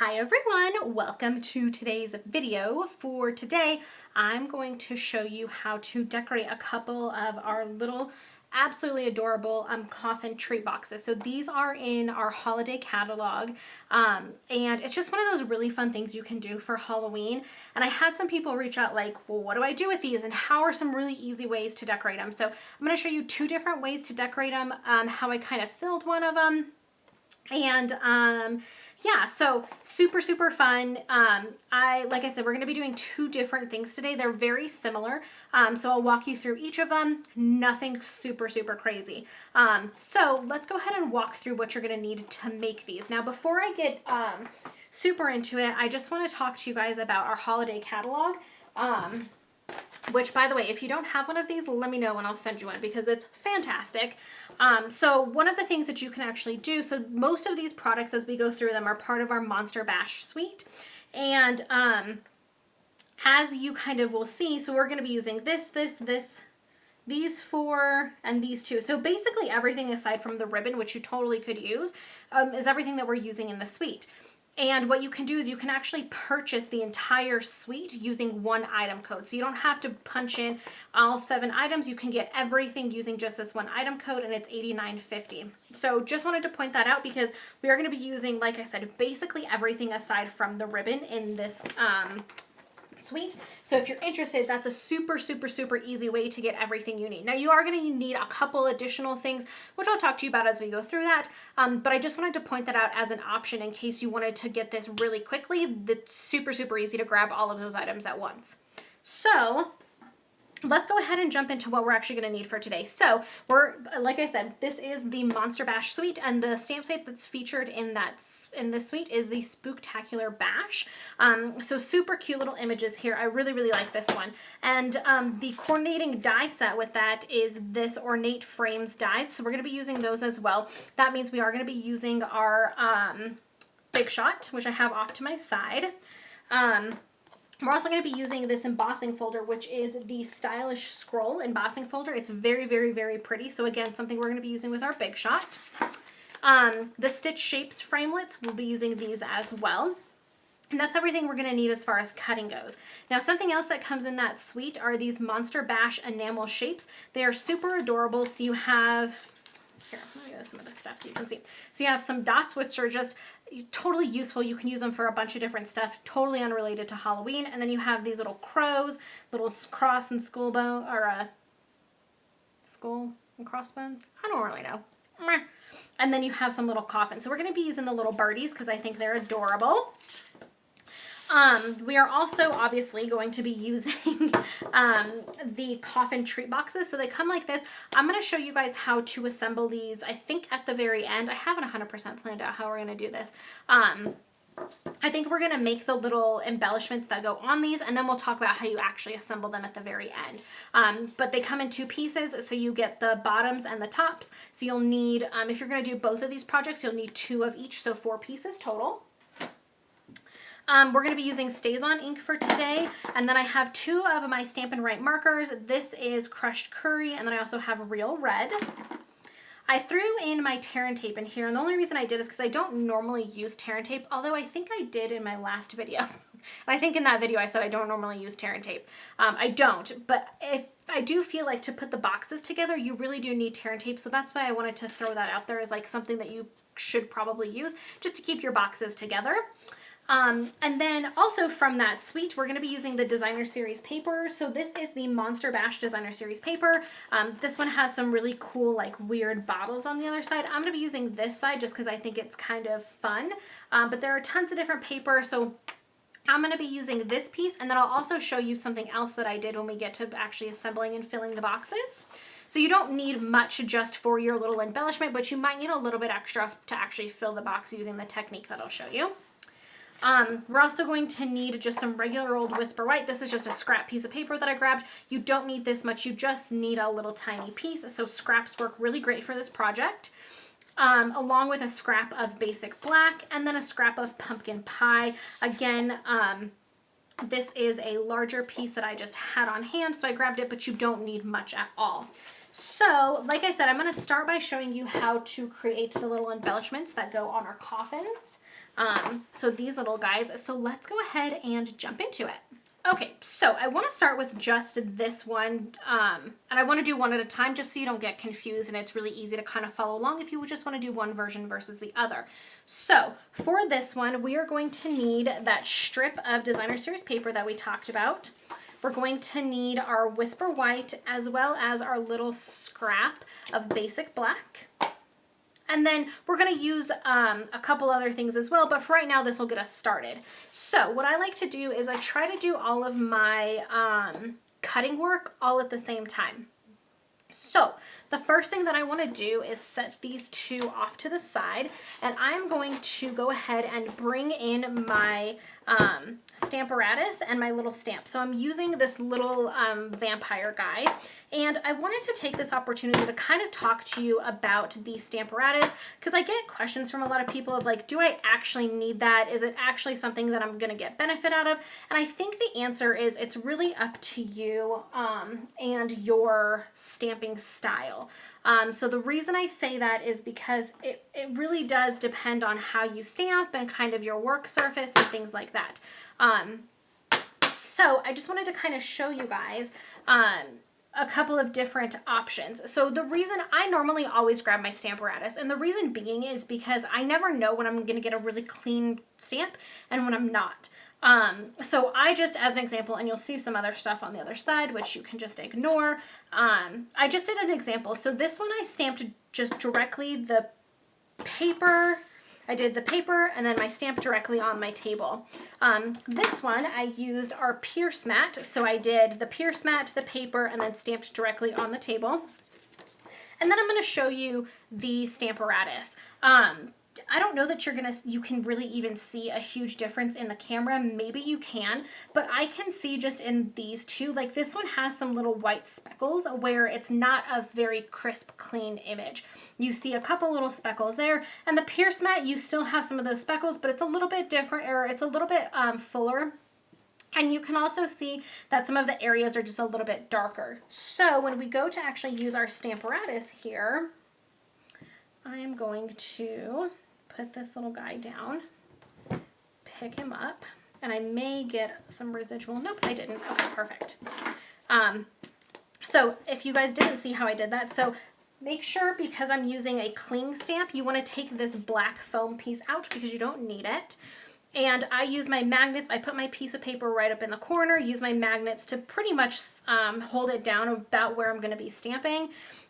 Hi everyone, welcome to today's video. For today, I'm going to show you how to decorate a couple of our little absolutely adorable coffin treat boxes. So these are in our holiday catalog, and it's just one of those really fun things you can do for Halloween. And I had some people reach out like, well, what do I do with these and how are some really easy ways to decorate them? So I'm going to show you two different ways to decorate them, how I kind of filled one of them, and yeah, so super fun. Like I said, we're going to be doing two different things today. They're very similar, so I'll walk you through each of them. Nothing super crazy. So let's go ahead and walk through what you're going to need to make these. Now before I get super into it, I just want to talk to you guys about our holiday catalog, which, by the way, if you don't have one of these, let me know and I'll send you one because it's fantastic. So one of the things that you can actually do, so most of these products as we go through them are part of our Monster Bash suite. And as you kind of will see, so we're going to be using these four, and these two. So basically everything aside from the ribbon, which you totally could use, is everything that we're using in the suite. And what you can do is you can actually purchase the entire suite using one item code. So you don't have to punch in all 7 items. You can get everything using just this one item code, and it's $89.50. So just wanted to point that out because we are going to be using, like I said, basically everything aside from the ribbon in this suite. So if you're interested, that's a super easy way to get everything you need. Now you are going to need a couple additional things, which I'll talk to you about as we go through that. But I just wanted to point that out as an option in case you wanted to get this really quickly. That's super easy to grab all of those items at once. So let's go ahead and jump into what we're actually going to need for today. So like I said, this is the Monster Bash suite, and the stamp set that's featured in this suite is the Spooktacular Bash. So super cute little images here. I really like this one. And the coordinating die set with that is this Ornate Frames dies. So we're going to be using those as well. That means we are going to be using our Big Shot, which I have off to my side. We're also going to be using this embossing folder, which is the Stylish Scroll embossing folder. It's very pretty. So again, something we're going to be using with our Big Shot. The Stitch Shapes framelits, we'll be using these as well. And that's everything we're going to need as far as cutting goes. Now, something else that comes in that suite are these Monster Bash enamel shapes. They are super adorable. So you have, here, let me go some of this stuff so you can see. So you have some dots, which are just totally useful. You can use them for a bunch of different stuff, totally unrelated to Halloween. And then you have these little crows, little cross and skull bone, or skull and crossbones. I don't really know. And then you have some little coffins. So we're going to be using the little birdies because I think they're adorable. We are also obviously going to be using the coffin treat boxes. So they come like this. I'm going to show you guys how to assemble these, I think at the very end. I haven't 100% planned out how we're going to do this. I think we're going to make the little embellishments that go on these, and then we'll talk about how you actually assemble them at the very end. But they come in 2 pieces, so you get the bottoms and the tops. So you'll need, if you're going to do both of these projects, you'll need 2 of each, so 4 pieces total. We're going to be using StazOn ink for today, and then I have 2 of my Stampin' Right markers. This is Crushed Curry, and then I also have Real Red. I threw in my tear and tape in here, and the only reason I did is because I don't normally use tear and tape, although I think I did in my last video. I think in that video I said I don't normally use tear and tape. I don't, but if I do feel like to put the boxes together, you really do need tear and tape, so that's why I wanted to throw that out there as like something that you should probably use just to keep your boxes together. And then also from that suite, we're going to be using the Designer Series paper. So this is the Monster Bash Designer Series paper. This one has some really cool, like weird bottles on the other side. I'm going to be using this side just because I think it's kind of fun. But there are tons of different paper. So I'm going to be using this piece, and then I'll also show you something else that I did when we get to actually assembling and filling the boxes. So you don't need much just for your little embellishment, but you might need a little bit extra to actually fill the box using the technique that I'll show you. We're also going to need just some regular old Whisper White. This is just a scrap piece of paper that I grabbed. You don't need this much. You just need a little tiny piece. So scraps work really great for this project. Along with a scrap of basic black and then a scrap of pumpkin pie. Again, this is a larger piece that I just had on hand, so I grabbed it, but you don't need much at all. So, like I said, I'm going to start by showing you how to create the little embellishments that go on our coffins. So these little guys. So let's go ahead and jump into it. Okay, so I want to start with just this one, and I want to do one at a time just so you don't get confused, and it's really easy to kind of follow along if you just want to do one version versus the other. So for this one, we are going to need that strip of designer series paper that we talked about. We're going to need our Whisper White as well as our little scrap of basic black. And then we're going to use a couple other things as well, but for right now, this will get us started. So what I like to do is I try to do all of my cutting work all at the same time. So the first thing that I want to do is set these two off to the side, and I'm going to go ahead and bring in my Stamparatus and my little stamp. So I'm using this little vampire guy, and I wanted to take this opportunity to kind of talk to you about the Stamparatus, because I get questions from a lot of people of like, do I actually need that? Is it actually something that I'm going to get benefit out of? And I think the answer is it's really up to you and your stamping style. So the reason I say that is because it really does depend on how you stamp and kind of your work surface and things like that. So I just wanted to kind of show you guys a couple of different options. So the reason I normally always grab my Stamparatus, and the reason being is because I never know when I'm going to get a really clean stamp and when I'm not. So I just, as an example, and you'll see some other stuff on the other side, which you can just ignore. I just did an example. So this one I stamped just directly the paper. I did the paper and then my stamp directly on my table. This one I used our Pierce mat. So I did the Pierce mat, the paper, and then stamped directly on the table. And then I'm going to show you the Stamparatus. I don't know that you can really even see a huge difference in the camera. Maybe you can, but I can see just in these two, like this one has some little white speckles where it's not a very crisp, clean image. You see a couple little speckles there, and the Pierce mat, you still have some of those speckles, but it's a little bit different, or it's a little bit fuller. And you can also see that some of the areas are just a little bit darker. So when we go to actually use our Stamparatus here, I am going to put this little guy down, pick him up, and I may get some residual. Nope, I didn't. Okay, perfect. So if you guys didn't see how I did that, so make sure, because I'm using a cling stamp, you want to take this black foam piece out because you don't need it. And I use my magnets. I put my piece of paper right up in the corner, use my magnets to pretty much hold it down about where I'm going to be stamping.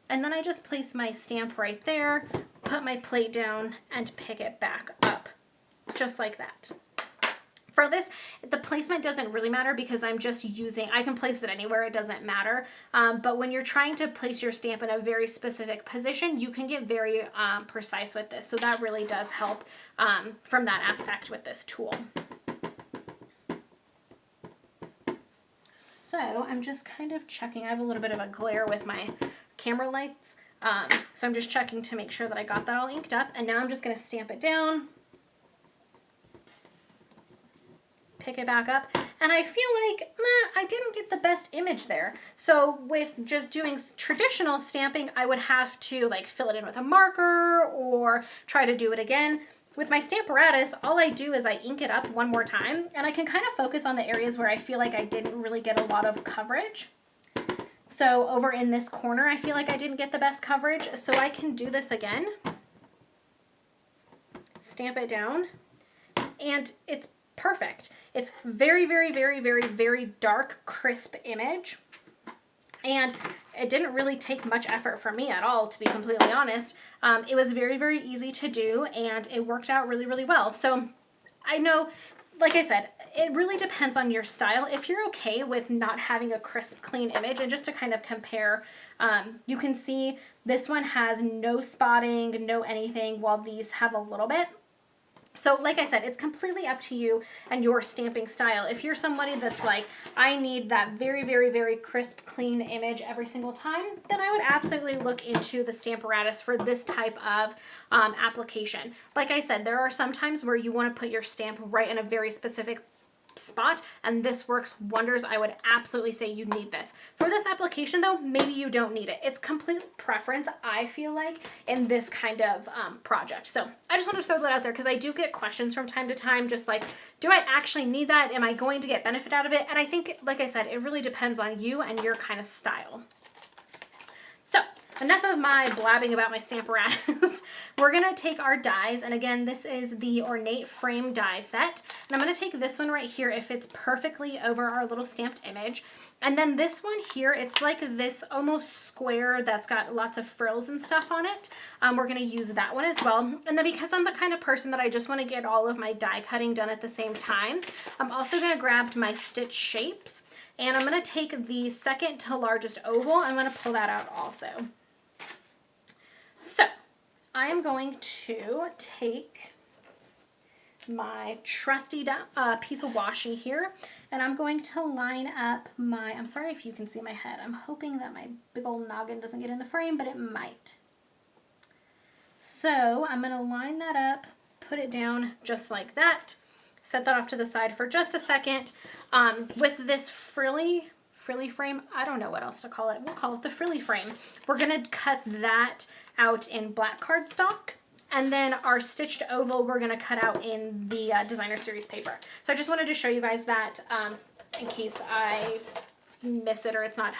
And then I just place my stamp right there, put my plate down, and pick it back up, just like that. For this, the placement doesn't really matter because I'm just using, I can place it anywhere, it doesn't matter. But when you're trying to place your stamp in a very specific position, you can get very precise with this. So that really does help from that aspect with this tool. So I'm just kind of checking. I have a little bit of a glare with my camera lights. So I'm just checking to make sure that I got that all inked up. And now I'm just going to stamp it down, pick it back up. And I feel like, I didn't get the best image there. So with just doing traditional stamping, I would have to like fill it in with a marker or try to do it again. With my Stamparatus, all I do is I ink it up one more time, and I can kind of focus on the areas where I feel like I didn't really get a lot of coverage. So over in this corner, I feel like I didn't get the best coverage, so I can do this again. Stamp it down, and it's perfect. It's very, very, very, very, very dark, crisp image. And it didn't really take much effort for me at all, to be completely honest. It was very, very easy to do, and it worked out really, really well. So I know, like I said, it really depends on your style. If you're okay with not having a crisp, clean image, and just to kind of compare, you can see this one has no spotting, no anything, while these have a little bit. So like I said, it's completely up to you and your stamping style. If you're somebody that's like, I need that very, very, very crisp, clean image every single time, then I would absolutely look into the Stamparatus for this type of application. Like I said, there are some times where you want to put your stamp right in a very specific spot, and this works wonders. I would absolutely say you need this. For this application though, maybe you don't need it. It's complete preference, I feel like, in this kind of project. So I just want to throw that out there because I do get questions from time to time, just like, do I actually need that? Am I going to get benefit out of it? And I think, like I said, it really depends on you and your kind of style. So enough of my blabbing about my Stamparatus. We're going to take our dies, and again, this is the Ornate Frame die set, and I'm going to take this one right here. It fits perfectly over our little stamped image, and then this one here, it's like this almost square that's got lots of frills and stuff on it. We're going to use that one as well, and then because I'm the kind of person that I just want to get all of my die cutting done at the same time, I'm also going to grab my stitch shapes, and I'm going to take the second to largest oval. I'm going to pull that out also. So I am going to take my trusty piece of washi here, and I'm going to line up my, I'm sorry if you can see my head. I'm hoping that my big old noggin doesn't get in the frame, but it might. So I'm going to line that up, put it down just like that, set that off to the side for just a second. With this frilly frame, I don't know what else to call it. We'll call it the frilly frame. We're going to cut that out in black cardstock, and then our stitched oval we're going to cut out in the designer series paper. So I just wanted to show you guys that in case I miss it or it's not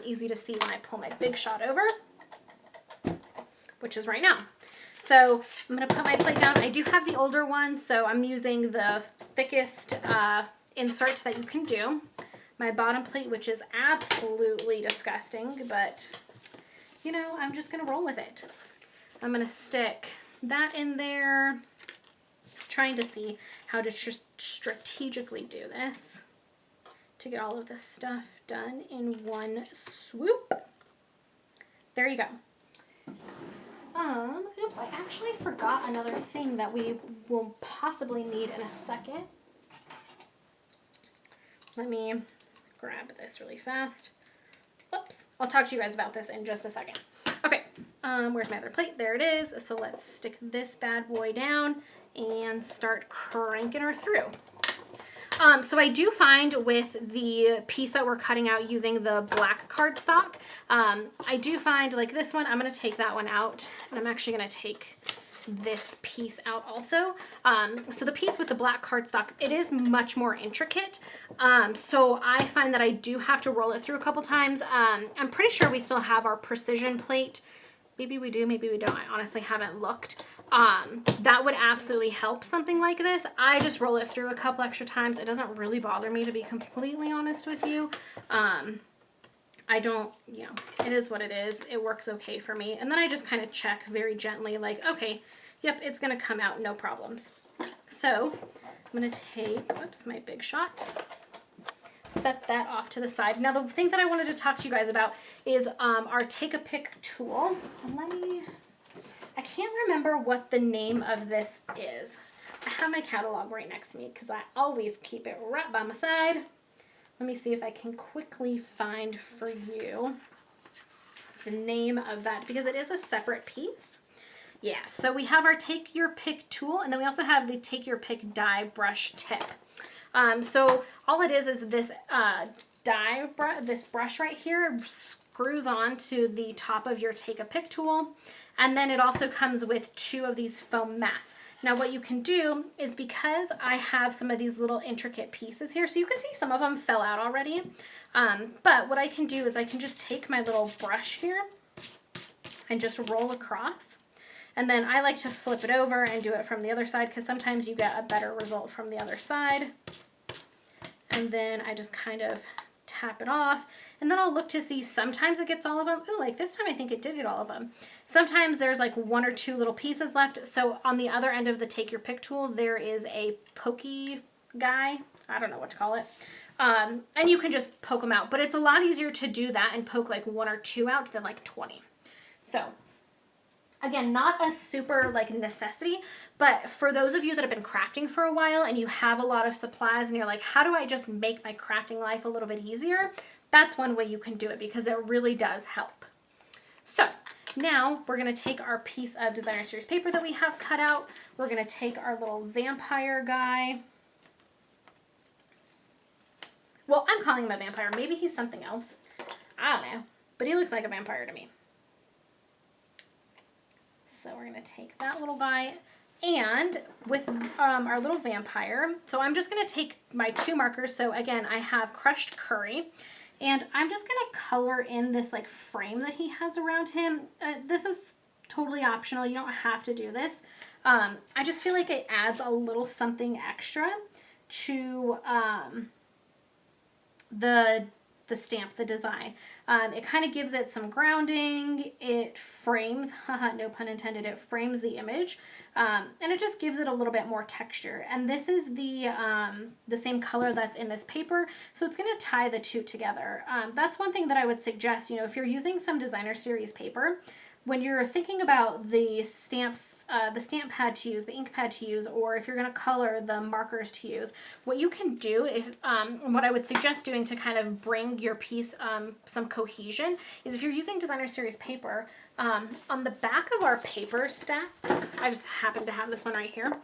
easy to see when I pull my big shot over, which is right now. So I'm going to put my plate down. I do have the older one, so I'm using the thickest insert that you can do. My bottom plate, which is absolutely disgusting, but you know, I'm just going to roll with it. I'm going to stick that in there, trying to see how to just strategically do this to get all of this stuff done in one swoop. There you go. Oops, I actually forgot another thing that we will possibly need in a second. Let me grab this really fast. Whoops. I'll talk to you guys about this in just a second. Okay, where's my other plate? There it is. So let's stick this bad boy down and start cranking her through. So I do find with the piece that we're cutting out using the black cardstock, I do find like this one, I'm going to take that one out, and I'm actually going to take this piece out also. So the piece with the black cardstock, it is much more intricate. So I find that I do have to roll it through a couple times. I'm pretty sure we still have our precision plate. Maybe we do, maybe we don't. I honestly haven't looked. That would absolutely help something like this. I just roll it through a couple extra times. It doesn't really bother me, to be completely honest with you. I don't, you know, it is what it is. It works okay for me. And then I just kind of check very gently, like, okay, yep, it's going to come out, no problems. So I'm going to take, whoops, my big shot, set that off to the side. Now the thing that I wanted to talk to you guys about is our Take a Pick tool. And I can't remember what the name of this is. I have my catalog right next to me because I always keep it right by my side. Let me see if I can quickly find for you the name of that, because it is a separate piece. Yeah, so we have our Take Your Pick tool, and then we also have the Take Your Pick die brush tip. So all it is this this brush right here screws on to the top of your Take a Pick tool, and then it also comes with 2 of these foam mats. Now what you can do is, because I have some of these little intricate pieces here, so you can see some of them fell out already, but what I can do is I can just take my little brush here and just roll across, and then I like to flip it over and do it from the other side, because sometimes you get a better result from the other side. And then I just kind of tap it off, and then I'll look to see, sometimes it gets all of them. Ooh, like this time I think it did get all of them. Sometimes there's like 1 or 2 little pieces left. So on the other end of the Take Your Pick tool, there is a pokey guy. I don't know what to call it. And you can just poke them out, but it's a lot easier to do that and poke like 1 or 2 out than like 20. So again, not a super like necessity, but for those of you that have been crafting for a while and you have a lot of supplies and you're like, how do I just make my crafting life a little bit easier? That's one way you can do it, because it really does help. So now we're going to take our piece of designer series paper that we have cut out. We're going to take our little vampire guy, Well, I'm calling him a vampire. Maybe he's something else. I don't know. But he looks like a vampire to me. So we're going to take that little guy. And with our little vampire, so I'm just going to take my 2 markers. So again, I have crushed curry. And I'm just going to color in this like frame that he has around him. This is totally optional. You don't have to do this. I just feel like it adds a little something extra to the stamp, the design. It kind of gives it some grounding. It frames, haha, no pun intended, it frames the image. And it just gives it a little bit more texture. And this is the same color that's in this paper, so it's going to tie the 2 together. That's one thing that I would suggest, you know, if you're using some designer series paper, when you're thinking about the stamps, the stamp pad to use, the ink pad to use, or if you're going to color, the markers to use, what you can do, what I would suggest doing to kind of bring your piece some cohesion is if you're using designer series paper, on the back of our paper stacks, I just happen to have this one right here,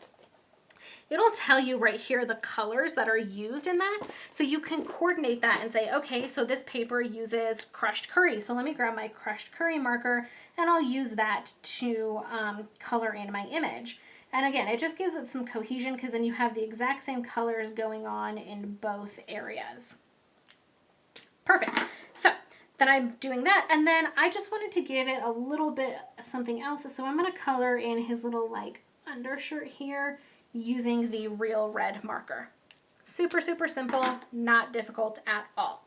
it'll tell you right here the colors that are used in that. So you can coordinate that and say, okay, so this paper uses crushed curry. So let me grab my crushed curry marker and I'll use that to color in my image. And again, it just gives it some cohesion because then you have the exact same colors going on in both areas. Perfect. So then I'm doing that. And then I just wanted to give it a little bit something else. So I'm going to color in his little like undershirt here using the Real Red marker. Super, super simple, not difficult at all.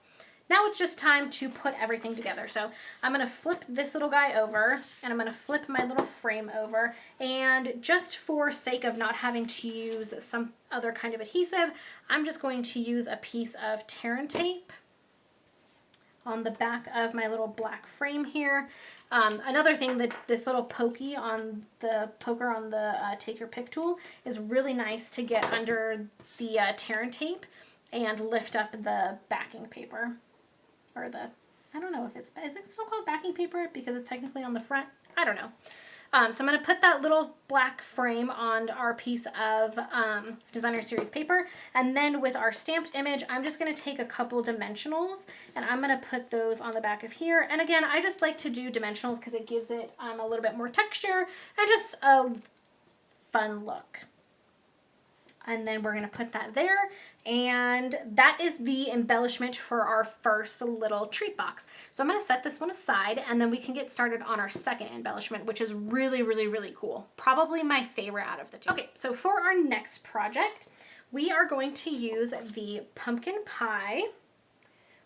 Now it's just time to put everything together. So I'm going to flip this little guy over and I'm going to flip my little frame over, and just for sake of not having to use some other kind of adhesive, I'm just going to use a piece of tear and tape on the back of my little black frame here. Another thing, that this little poker on the take your pick tool is really nice to get under the tear and tape and lift up the backing paper, or I don't know if is it still called backing paper because it's technically on the front? I don't know. So I'm going to put that little black frame on our piece of designer series paper, and then with our stamped image, I'm just going to take a couple dimensionals and I'm going to put those on the back of here. And again, I just like to do dimensionals because it gives it a little bit more texture and just a fun look. And then we're going to put that there, and that is the embellishment for our first little treat box. So I'm going to set this one aside, and then we can get started on our second embellishment, which is really, really, really cool. Probably my favorite out of the 2. Okay, so for our next project, we are going to use the pumpkin pie,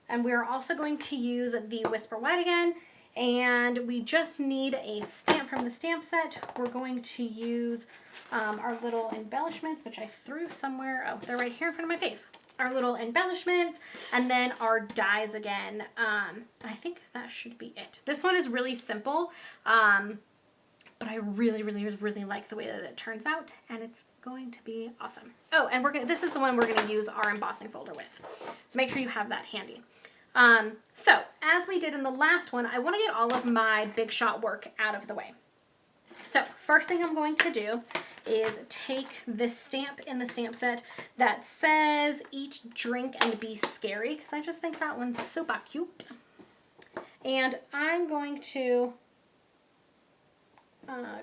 and we're also going to use the Whisper White again, and we just need a stamp from the stamp set. We're going to use our little embellishments, which I threw somewhere. Oh, they're right here in front of my face. Our little embellishments, and then our dies again. I think that should be it. This one is really simple, but I really, really, really like the way that it turns out, and it's going to be awesome. Oh, and this is the one we're going to use our embossing folder with. So make sure you have that handy. So as we did in the last one, I want to get all of my big shot work out of the way. So first thing I'm going to do is take this stamp in the stamp set that says eat, drink, and be scary, because I just think that one's super cute. And I'm going to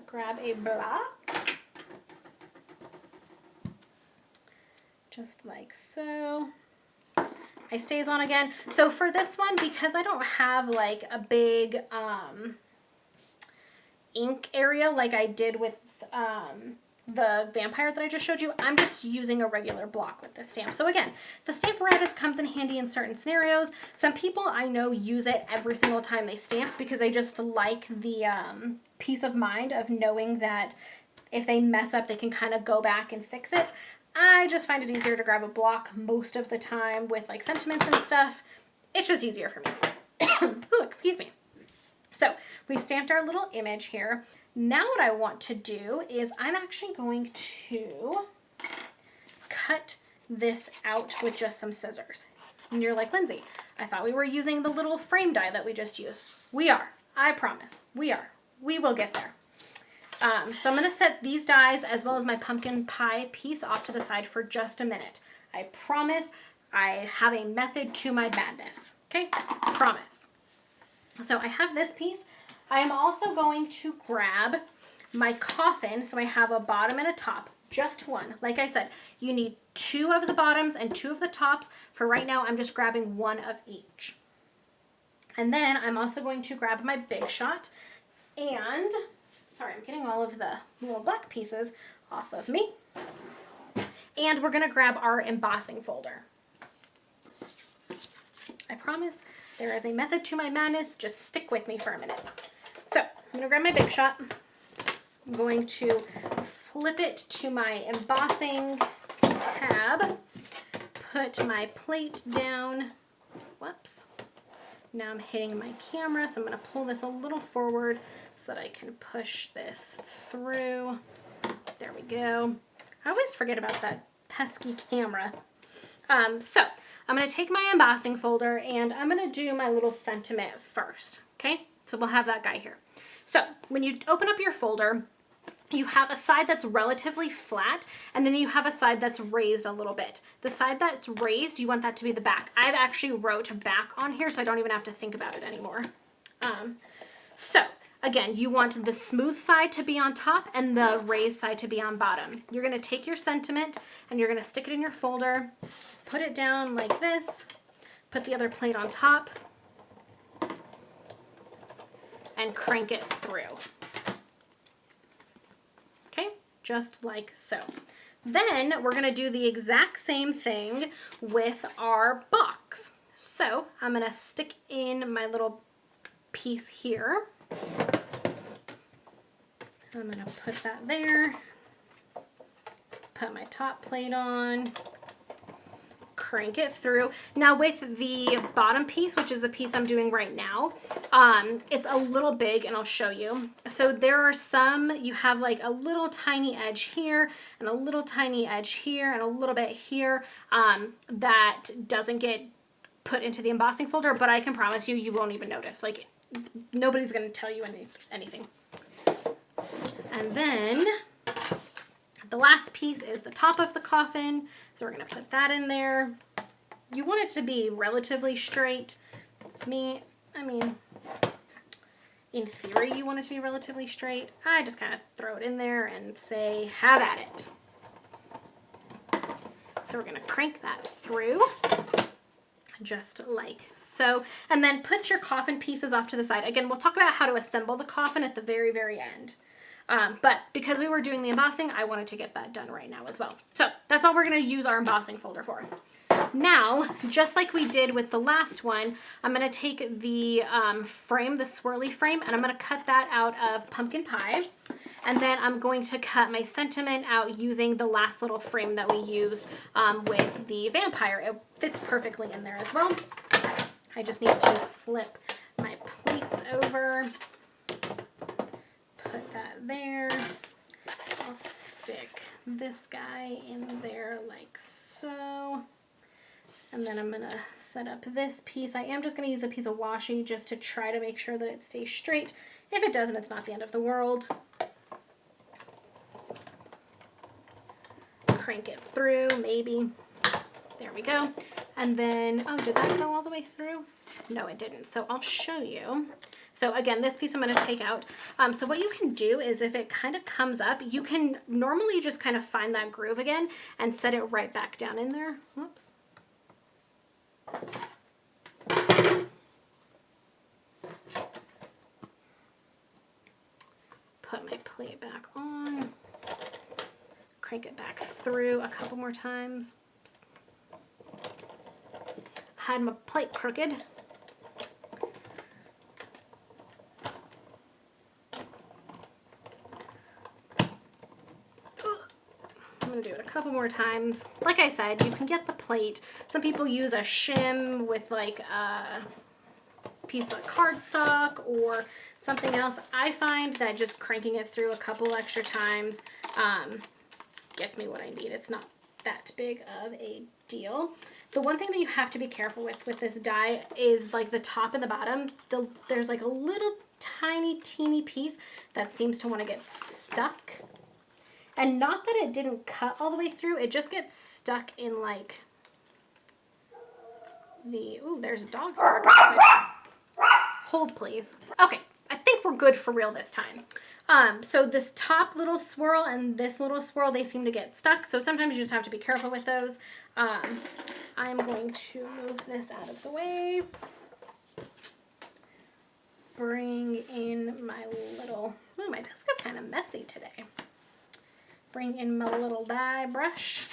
grab a block, just like so. I stays on again. So for this one, because I don't have like a big ink area like I did with the vampire that I just showed you, I'm just using a regular block with this stamp. So again, the Stamparatus comes in handy in certain scenarios. Some people I know use it every single time they stamp because they just like the peace of mind of knowing that if they mess up, they can kind of go back and fix it. I just find it easier to grab a block most of the time with like sentiments and stuff. It's just easier for me. Ooh, excuse me. So we've stamped our little image here. Now what I want to do is I'm actually going to cut this out with just some scissors. And you're like, Lindsay, I thought we were using the little frame die that we just used. We are. I promise. We are. We will get there. So I'm going to set these dies as well as my pumpkin pie piece off to the side for just a minute. I promise I have a method to my madness. Okay, promise. So I have this piece. I am also going to grab my coffin. So I have a bottom and a top, just one. Like I said, you need 2 of the bottoms and 2 of the tops. For right now, I'm just grabbing 1 of each. And then I'm also going to grab my Big Shot. And, sorry, I'm getting all of the little black pieces off of me. And we're going to grab our embossing folder. I promise there is a method to my madness. Just stick with me for a minute. So I'm going to grab my Big Shot. I'm going to flip it to my embossing tab. Put my plate down. Whoops. Now I'm hitting my camera, so I'm going to pull this a little forward so that I can push this through. There we go. I always forget about that pesky camera. So I'm going to take my embossing folder and I'm going to do my little sentiment first. Okay, so we'll have that guy here. So when you open up your folder, you have a side that's relatively flat, and then you have a side that's raised a little bit. The side that's raised, you want that to be the back. I've actually wrote back on here, so I don't even have to think about it anymore. So again, you want the smooth side to be on top and the raised side to be on bottom. You're going to take your sentiment and you're going to stick it in your folder, put it down like this, put the other plate on top, and crank it through. Okay, just like so. Then we're going to do the exact same thing with our box. So I'm going to stick in my little piece here. I'm going to put that there, put my top plate on, crank it through. Now with the bottom piece, which is the piece I'm doing right now, it's a little big, and I'll show you. So there are some, you have like a little tiny edge here and a little tiny edge here and a little bit here that doesn't get put into the embossing folder, but I can promise you, you won't even notice. Like, nobody's going to tell you anything. And then the last piece is the top of the coffin. So we're going to put that in there. You want it to be relatively straight. I mean, in theory, you want it to be relatively straight. I just kind of throw it in there and say, have at it. So we're going to crank that through. Just like so. And then put your coffin pieces off to the side. Again, we'll talk about how to assemble the coffin at the very, very end. But because we were doing the embossing, I wanted to get that done right now as well. So that's all we're going to use our embossing folder for. Now, just like we did with the last one, I'm going to take the frame, the swirly frame, and I'm going to cut that out of pumpkin pie. And then I'm going to cut my sentiment out using the last little frame that we used with the vampire. It fits perfectly in there as well. I just need to flip my plates over. Put that there. I'll stick this guy in there like so. And then I'm going to set up this piece. I am just going to use a piece of washi just to try to make sure that it stays straight. If it doesn't, it's not the end of the world. Crank it through, maybe. There we go. And then, oh, did that go all the way through? No, it didn't. So I'll show you. So again, this piece I'm going to take out. So what you can do is if it kind of comes up, you can normally just kind of find that groove again and set it right back down in there. Whoops. Put my plate back on. Crank it back through a couple more times. Had my plate crooked. I'm going to do it a couple more times. Like I said, you can get the plate. Some people use a shim with like a piece of cardstock or something else. I find that just cranking it through a couple extra times gets me what I need. It's not that big of a deal. The one thing that you have to be careful with this die is like the top and the bottom. There's like a little tiny teeny piece that seems to want to get stuck. And not that it didn't cut all the way through, it just gets stuck in like ooh, there's dogs barking outside. Hold, please. Okay, I think we're good for real this time. So this top little swirl and this little swirl, they seem to get stuck. So sometimes you just have to be careful with those. I'm going to move this out of the way. Bring in my little, ooh, my desk is kind of messy today. Bring in my little die brush.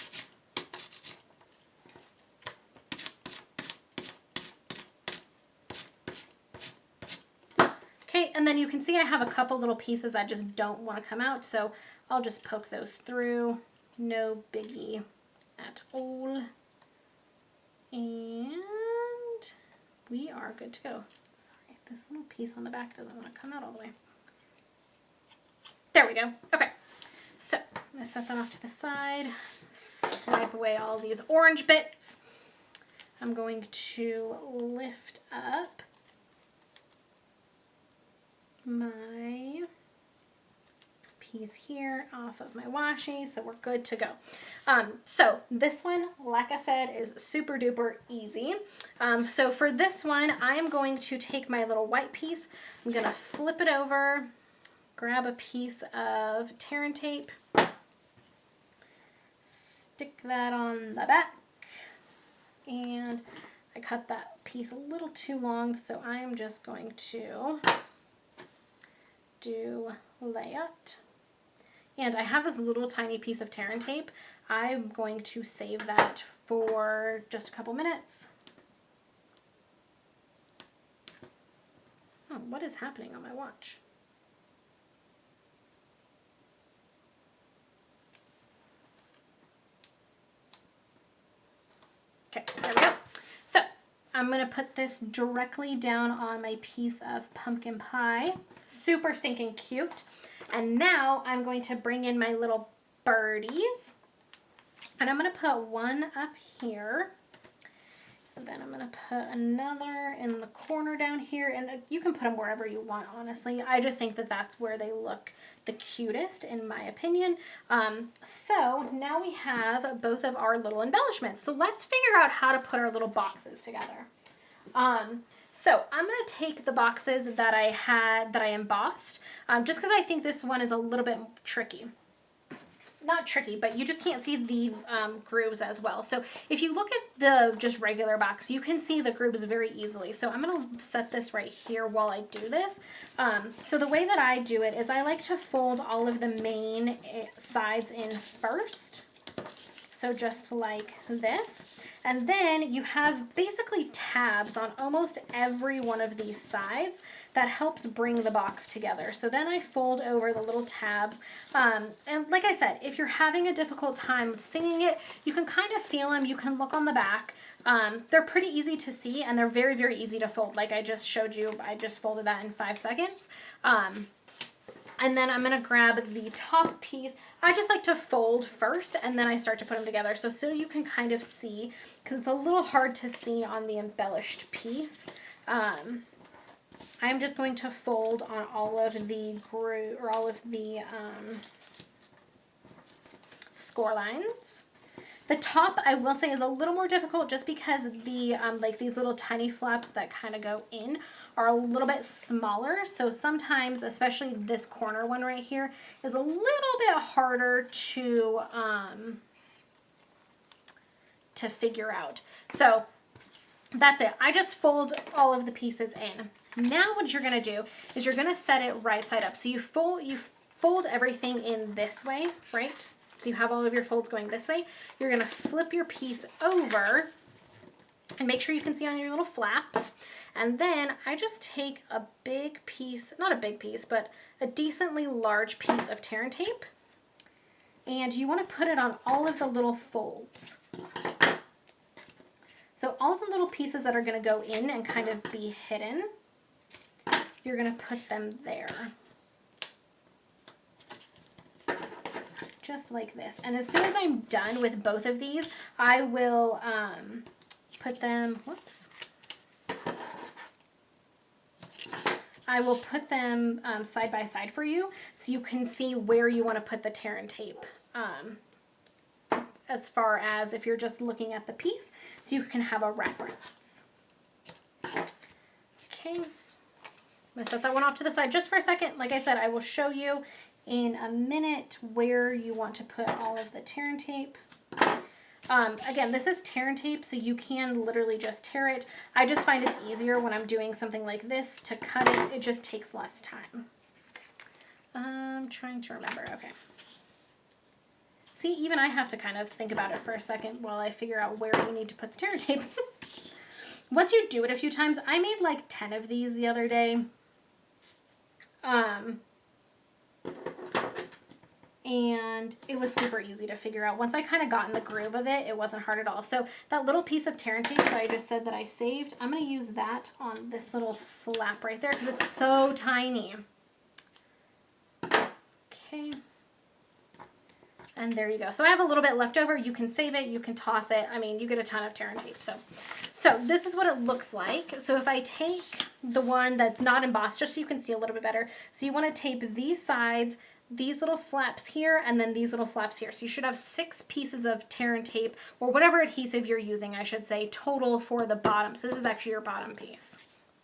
Okay, and then you can see I have a couple little pieces that just don't want to come out, so I'll just poke those through. No biggie at all. And we are good to go. Sorry, this little piece on the back doesn't want to come out all the way. There we go. Okay, so I'm going to set that off to the side. Swipe away all these orange bits. I'm going to lift up my piece here off of my washi, so we're good to go. So this one, like I said, is super duper easy. So for this one, I'm going to take my little white piece, I'm gonna flip it over, grab a piece of tear and tape, stick that on the back, and I cut that piece a little too long, so I'm just going to do layout. And I have this little tiny piece of tear and tape. I'm going to save that for just a couple minutes. Oh, what is happening on my watch? Okay, there we go. So I'm going to put this directly down on my piece of pumpkin pie. Super stinking cute. And now I'm going to bring in my little birdies. And I'm going to put one up here. And then I'm going to put another in the corner down here. And you can put them wherever you want, honestly. I just think that that's where they look the cutest, in my opinion. So now we have both of our little embellishments. So let's figure out how to put our little boxes together. So I'm going to take the boxes that I embossed, just because I think this one is a little bit tricky. Not tricky, but you just can't see the grooves as well. So if you look at the just regular box, you can see the grooves very easily. So I'm going to set this right here while I do this. So the way that I do it is I like to fold all of the main sides in first. So just like this. And then you have basically tabs on almost every one of these sides that helps bring the box together. So then I fold over the little tabs. And like I said, if you're having a difficult time singing it, you can kind of feel them. You can look on the back. They're pretty easy to see, and they're very, very easy to fold. Like I just showed you, I just folded that in 5 seconds. And then I'm going to grab the top piece. I just like to fold first and then I start to put them together. So you can kind of see, because it's a little hard to see on the embellished piece. I'm just going to fold on all of the score lines. The top, I will say, is a little more difficult just because the like these little tiny flaps that kind of go in are a little bit smaller. So sometimes, especially this corner one right here, is a little bit harder to figure out. So that's it. I just fold all of the pieces in. Now what you're going to do is you're going to set it right side up. So you fold everything in this way, right? So you have all of your folds going this way. You're going to flip your piece over and make sure you can see on your little flaps. And then I just take a big piece, not a big piece, but a decently large piece of tear and tape. And you want to put it on all of the little folds. So all of the little pieces that are going to go in and kind of be hidden, you're going to put them there. Just like this. And as soon as I'm done with both of these, I will put them, I will put them side by side for you so you can see where you want to put the tear and tape as far as if you're just looking at the piece, so you can have a reference. Okay, I'm gonna set that one off to the side just for a second. Like I said, I will show you in a minute where you want to put all of the tear and tape. Again, this is tear and tape, so you can literally just tear it. I just find it's easier when I'm doing something like this to cut it. It just takes less time. I'm trying to remember. Okay. See, even I have to kind of think about it for a second while I figure out where you need to put the tear and tape. Once you do it a few times, I made like 10 of these the other day. And it was super easy to figure out. Once I kind of got in the groove of it, it wasn't hard at all. So that little piece of tear and tape that I just said that I saved, I'm going to use that on this little flap right there because it's so tiny. Okay. And there you go. So I have a little bit left over. You can save it. You can toss it. I mean, you get a ton of tear and tape. So this is what it looks like. So if I take the one that's not embossed, just so you can see a little bit better. So you want to tape these sides, these little flaps here, and then these little flaps here. So you should have 6 pieces of tear and tape, or whatever adhesive you're using, I should say, total for the bottom. So this is actually your bottom piece.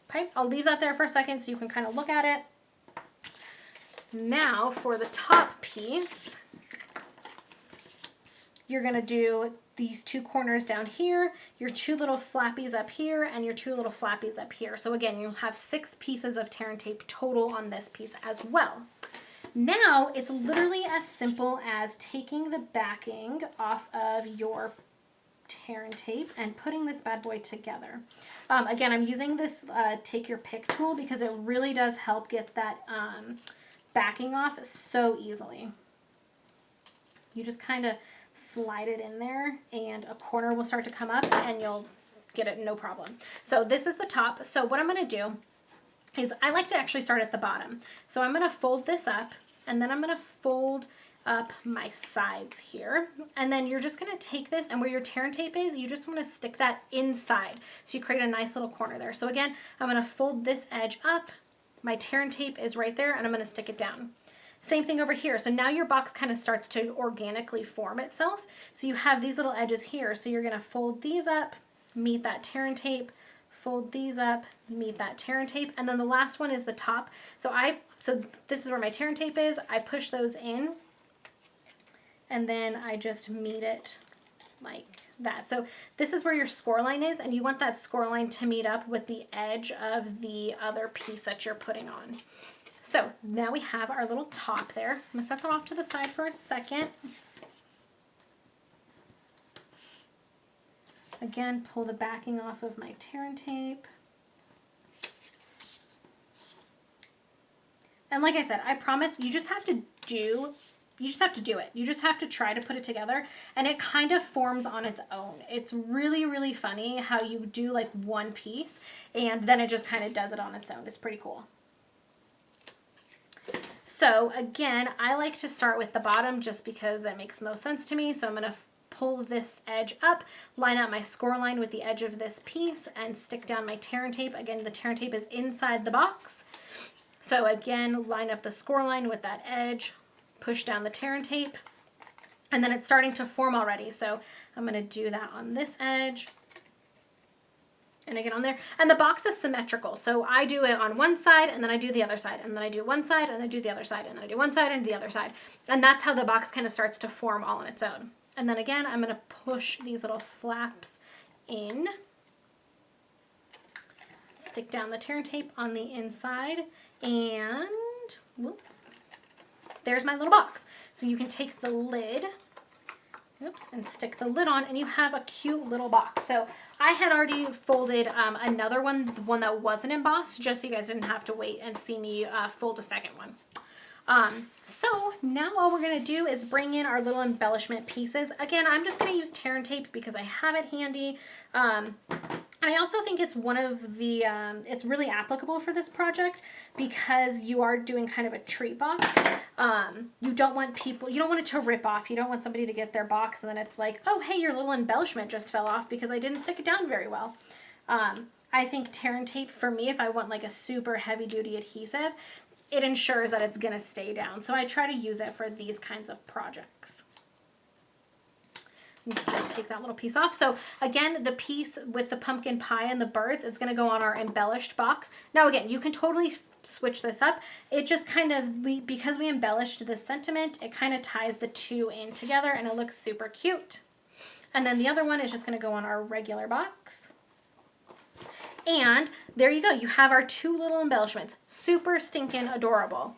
Okay, I'll leave that there for a second so you can kind of look at it. Now for the top piece, you're going to do these 2 corners down here, your 2 little flappies up here, and your 2 little flappies up here. So again, you'll have 6 pieces of tear and tape total on this piece as well. Now it's literally as simple as taking the backing off of your tear and tape and putting this bad boy together. Again, I'm using this take your pick tool because it really does help get that backing off so easily. You just kind of slide it in there and a corner will start to come up and you'll get it no problem. So this is the top. So what I'm going to do is I like to actually start at the bottom. So I'm going to fold this up and then I'm going to fold up my sides here. And then you're just going to take this and where your tear and tape is, you just want to stick that inside. So you create a nice little corner there. So again, I'm going to fold this edge up. My tear and tape is right there and I'm going to stick it down. Same thing over here. So now your box kind of starts to organically form itself. So you have these little edges here. So you're going to fold these up, meet that tear and tape, fold these up, meet that tear and tape, and then the last one is the top. So this is where my tear and tape is. I push those in, and then I just meet it like that. So this is where your score line is, and you want that score line to meet up with the edge of the other piece that you're putting on. So now we have our little top there. I'm gonna set that off to the side for a second. Again, pull the backing off of my tear and tape. And like I said, I promise you just have to do it. You just have to try to put it together and it kind of forms on its own. It's really, really funny how you do like one piece and then it just kind of does it on its own. It's pretty cool. So again, I like to start with the bottom just because that makes most sense to me. So I'm going to pull this edge up, line up my score line with the edge of this piece, and stick down my tear and tape. Again, the tear and tape is inside the box. So again, line up the score line with that edge, push down the tear and tape, and then it's starting to form already. So I'm going to do that on this edge. And I get on there, and the box is symmetrical. So I do it on one side, and then I do the other side, and then I do one side, and I do the other side, and then I do one side and the other side. And that's how the box kind of starts to form all on its own. And then again, I'm going to push these little flaps in, stick down the tear and tape on the inside, and whoop, there's my little box. So you can take the lid, and stick the lid on, and you have a cute little box. So I had already folded another one, the one that wasn't embossed, just so you guys didn't have to wait and see me fold a second one. So now all we're going to do is bring in our little embellishment pieces. Again, I'm just going to use tear and tape because I have it handy. And I also think it's one of the, it's really applicable for this project because you are doing kind of a treat box. You don't want it to rip off. You don't want somebody to get their box and then it's like, oh, hey, your little embellishment just fell off because I didn't stick it down very well. I think tear and tape for me, if I want like a super heavy duty adhesive, it ensures that it's going to stay down. So I try to use it for these kinds of projects. You just take that little piece off. So again, the piece with the pumpkin pie and the birds, it's going to go on our embellished box. Now again, you can totally switch this up. It just kind of, because we embellished this sentiment, it kind of ties the two in together and it looks super cute. And then the other one is just going to go on our regular box. And there you go. You have our two little embellishments. Super stinking adorable.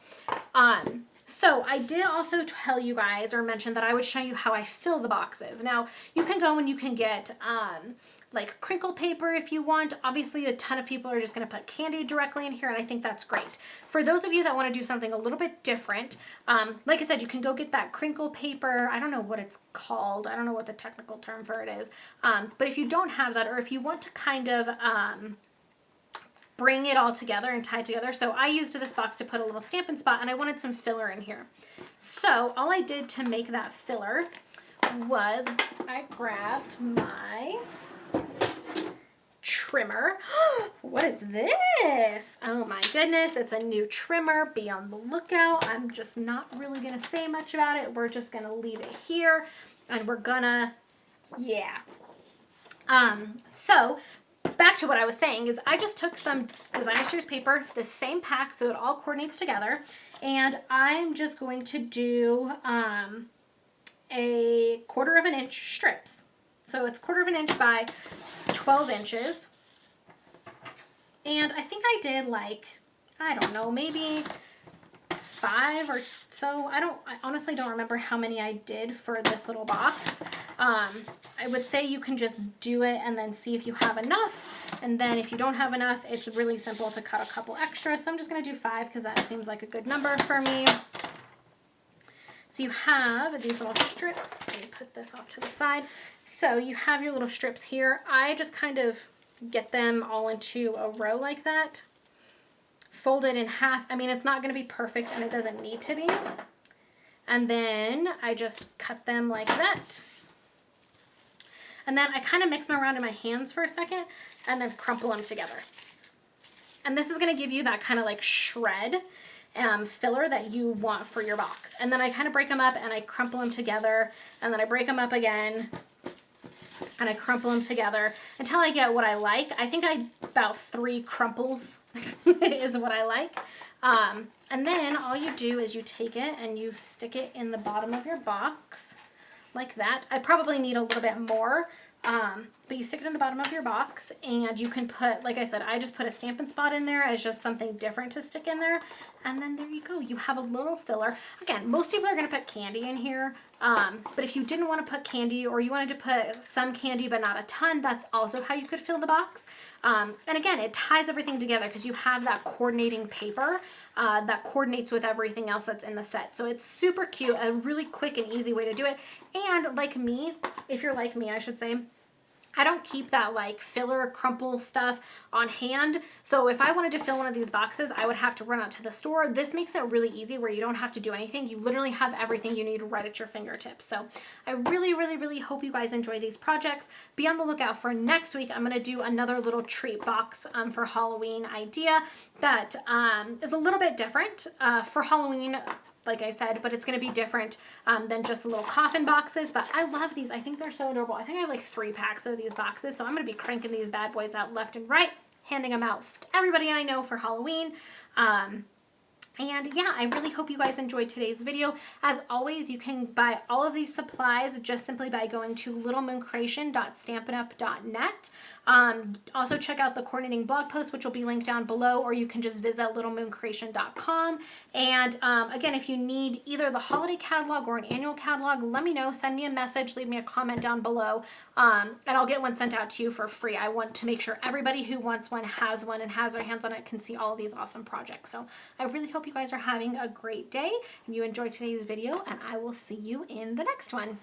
So I did also tell you guys or mention that I would show you how I fill the boxes. Now you can go and you can get like crinkle paper if you want. Obviously a ton of people are just going to put candy directly in here, and I think that's great. For those of you that want to do something a little bit different, like I said, you can go get that crinkle paper. I don't know what it's called. I don't know what the technical term for it is. But if you don't have that, or if you want to kind of bring it all together and tie it together. So I used this box to put a little Stampin' spot, and I wanted some filler in here. So all I did to make that filler was I grabbed my trimmer. What is this? Oh my goodness, it's a new trimmer. Be on the lookout. I'm just not really gonna say much about it. We're just gonna leave it here, and we're gonna, yeah. So back to what I was saying is I just took some designer series paper, the same pack, so it all coordinates together, and I'm just going to do a 1/4 of an inch strips. So it's 1/4 of an inch by 12 inches. And I think I did like, I don't know, maybe 5 or so. I honestly don't remember how many I did for this little box. I would say you can just do it and then see if you have enough. And then if you don't have enough, it's really simple to cut a couple extra. So I'm just going to do 5 because that seems like a good number for me. So you have these little strips. Let me put this off to the side. So you have your little strips here. I just kind of get them all into a row like that. Fold it in half. I mean, it's not going to be perfect and it doesn't need to be. And then I just cut them like that. And then I kind of mix them around in my hands for a second and then crumple them together. And this is going to give you that kind of like shred filler that you want for your box. And then I kind of break them up and I crumple them together, and then I break them up again and I crumple them together until I get what I like. I think about 3 crumples is what I like. And then all you do is you take it and you stick it in the bottom of your box like that. I probably need a little bit more, but you stick it in the bottom of your box, and you can put, like I said, I just put a Stampin' spot in there as just something different to stick in there. And then there you go. You have a little filler. Again, most people are going to put candy in here, but if you didn't want to put candy, or you wanted to put some candy but not a ton, that's also how you could fill the box. And again, it ties everything together because you have that coordinating paper that coordinates with everything else that's in the set. So it's super cute, a really quick and easy way to do it. And like me, if you're like me, I should say, I don't keep that like filler crumple stuff on hand. So if I wanted to fill one of these boxes, I would have to run out to the store. This makes it really easy where you don't have to do anything. You literally have everything you need right at your fingertips. So I really, really, really hope you guys enjoy these projects. Be on the lookout for next week. I'm going to do another little treat box for Halloween idea that is a little bit different for Halloween, like I said, but it's going to be different than just little coffin boxes. But I love these. I think they're so adorable. I think I have like 3 packs of these boxes, so I'm going to be cranking these bad boys out left and right, handing them out to everybody I know for Halloween. And yeah, I really hope you guys enjoyed today's video. As always, you can buy all of these supplies just simply by going to littlemooncreation.stampinup.net. Also check out the coordinating blog post, which will be linked down below, or you can just visit littlemooncreation.com. And again, if you need either the holiday catalog or an annual catalog, let me know. Send me a message, leave me a comment down below, and I'll get one sent out to you for free. I want to make sure everybody who wants one and has their hands on it can see all of these awesome projects. So I really hope you guys are having a great day and you enjoyed today's video, and I will see you in the next one.